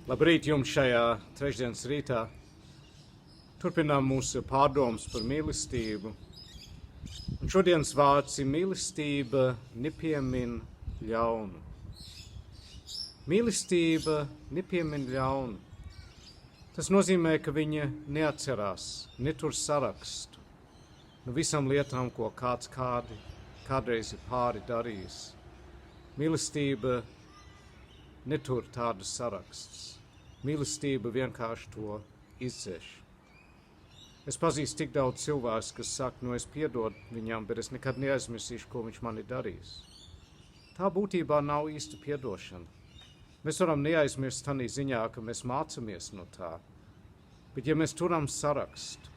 Labrīt jums šajā trešdienas rītā. Turpinām mūsu pārdomas par mīlestību. Un šodienas vārds ir mīlestība nepiemin ļaunu. Mīlestība nepiemin ļaunu. Tas nozīmē, ka viņa neatcerās, netur sarakstu no visām lietām, ko kāds kādreiz ir pāri darījis. Mīlestība netur tādus sarakstus. Mīlestība vienkārši to izdzēš. Es pazīstu tik daudz cilvēku, kas saka, es piedodu viņam, bet es nekad neaizmirsīšu, ko viņš man ir darījis. Tā būtībā nav īsta piedošana. Mēs varam neaizmirst tādā ziņā, ka mēs mācāmies no tā. Bet ja mēs turam sarakstu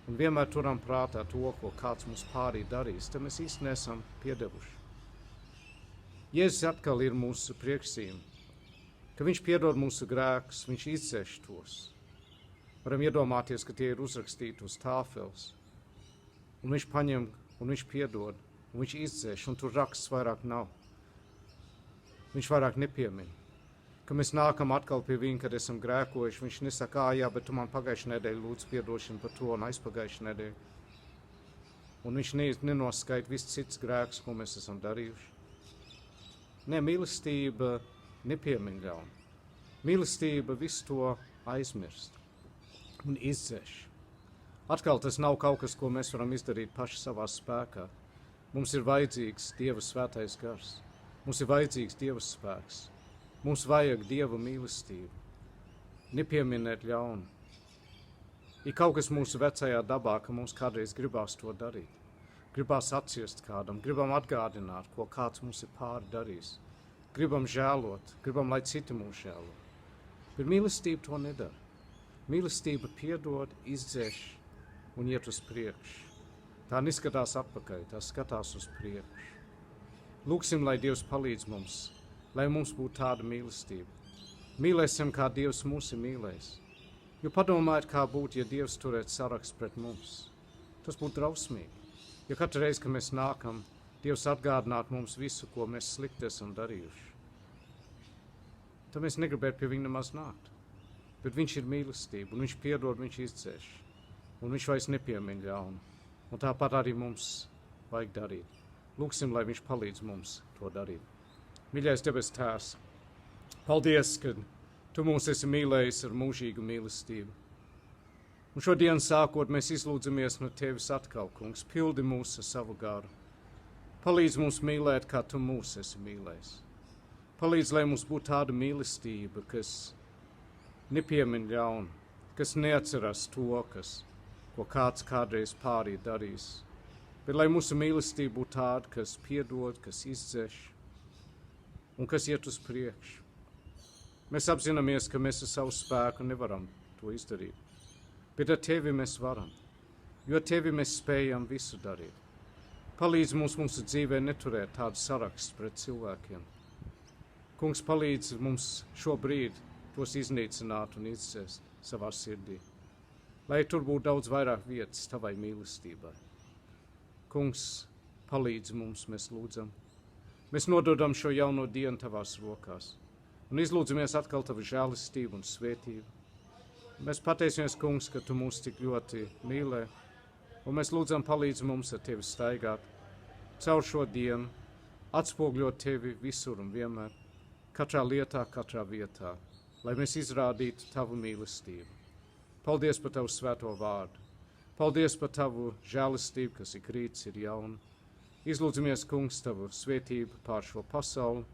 un vienmēr turam prātā to, ko kāds mums pārī darīs, tad mēs īsti nesam piedevuši. Jēzus atkal ir mūsu priekšzīme, ka viņš piedod mūsu grēkus, viņš izdzēš tos. Varam iedomāties, ka tie ir uzrakstīti uz tāfeles, un viņš paņem, un viņš piedod, un viņš izdzēš, un tur raksts vairāk nav. Viņš vairāk nepiemin. Ka mēs nākam atkal pie viņa, kad esam grēkojuši, viņš nesaka, jā, bet tu man pagājušajā nedēļā lūdzu piedošanu par to un aizpagājušajā nedēļā. Un viņš nenoskaita viss cits grēks, ko mēs esam darījuši. Nē, mīlestība nepiemin ļaunu. Mīlestība visu to aizmirst un izdzēš. Atkal tas nav kaut kas, ko mēs varam izdarīt paši savā spēkā. Mums ir vajadzīgs Dieva svētais gars. Mums ir vajadzīgs Dieva spēks. Mums vajag Dieva mīlestību. Nepieminēt ļaunu. Ir kaut kas mūsu vecajā dabā, ka mums kādreiz gribās to darīt. Gribās atciest kādam, gribam atgādināt, ko kāds mums ir pāri darījis. Gribam žēlot, gribam, lai citi mūs žēlo. Bet mīlestība to nedara. Mīlestība piedod, izdzēš un iet uz priekšu. Tā neskatās atpakaļ, tā skatās uz priekšu. Lūksim, lai Dievs palīdz mums, lai mums būtu tāda mīlestība. Mīlēsim, kā Dievs mūs ir mīlējis. Jo padomājiet, kā būtu, ja Dievs turētu sarakstu pret mums. Tas būtu drausmīgi. Ja katru reizi, kad mēs nākam, Dievs atgādinātu mums visu, ko mēs slikti esam darījuši. Tad mēs negribētu pie viņa nemaz nākt. Bet viņš ir mīlestība, un viņš piedod, viņš izdzēš. Un viņš vairs nepiemin ļaunu. Un tāpat arī mums vajag darīt. Lūksim, lai viņš palīdz mums to darīt. Mīļais debes Tēvs, paldies, ka tu mūs esi mīlējis ar mūžīgu mīlestību. Un šodien sākot mēs izlūdzamies no tevis atkal, kungs, pildi mūs ar savu garu. Palīdz mums mīlēt, kā tu mūs esi mīlējis. Palīdz, lai mums būtu tāda mīlestība, kas nepiemin ļaunu, kas neatceras to, ko kāds kādreiz pārī darīs. Bet lai mūsu mīlestība būtu tāda, kas piedod, kas izdzēš un kas iet uz priekšu. Mēs apzināmies, ka mēs ar savu spēku nevaram to izdarīt. Bet ar tevi mēs varam, jo tevi mēs spējam visu darīt. Palīdz mums mūsu dzīvē neturēt tādu sarakstu pret cilvēkiem. Kungs, palīdz mums šobrīd tos iznīcināt un izcest savā sirdī, lai tur būtu daudz vairāk vietas tavai mīlestībai. Kungs, palīdz mums, mēs lūdzam. Mēs nododam šo jauno dienu tavās rokās un izlūdzamies atkal tavu žēlistību un svētību. Mēs pateicamies, kungs, ka tu mūs tik ļoti mīlē, un mēs lūdzam palīdz mums ar tevi staigāt caur šo dienu, atspogļot tevi visur un vienmēr, katrā lietā, katrā vietā, lai mēs izrādītu tavu mīlestību. Paldies par tavu svēto vārdu. Paldies par tavu žēlistību, kas ik rīts ir jauna. Izlūdzamies, kungs, tavu svētību pār šo pasauli.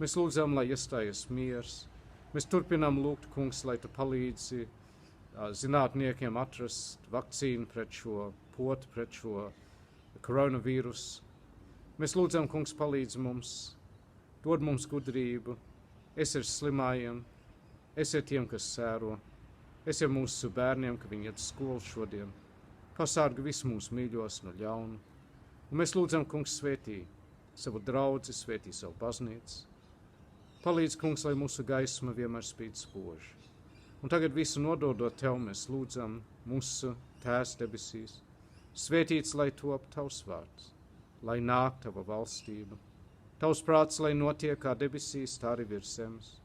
Mēs lūdzam, lai iestājas miers. Mēs turpinām lūgt, kungs, lai tu palīdzi zinātniekiem atrast vakcīnu pret šo potu, pret šo koronavīrusu. Mēs lūdzam, kungs, palīdz mums, dod mums gudrību, esi ar slimājiem, esi ar tiem, kas sēro, esi ar mūsu bērniem, ka viņi iet uz skolu šodien, pasārgi visu mūsu mīļos no ļaunu. Un mēs lūdzam, kungs, svētī savu draudzi, svētī savu baznīcu. Palīdz, kungs, lai mūsu gaisma vienmēr spīd spoži. Un tagad visu nododot tev, mēs lūdzam mūsu Tēvs debesīs. Svētīts, lai top tavs vārds, lai nāk tava valstība. Tavs prāts, lai notiek kā debesīs, tā arī virs zemes.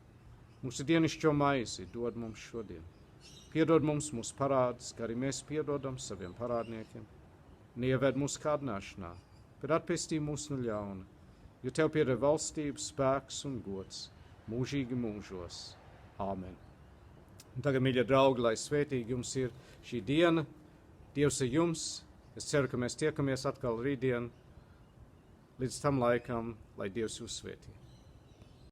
Mūsu dienišķo maizi dod mums šodien. Piedod mums mūsu parādus, kā arī mēs piedodam saviem parādniekiem. Neieved mūsu kārdināšanā, bet atpestī mūs no ļauna, jo Tev pieder valstība, spēks un gods mūžīgi mūžos. Āmen. Un tagad, mīļie draugi, lai svētīgi jums ir šī diena. Dievs ir jums. Es ceru, ka mēs tiekamies atkal rītdien. Līdz tam laikam, lai Dievs jūs svētī.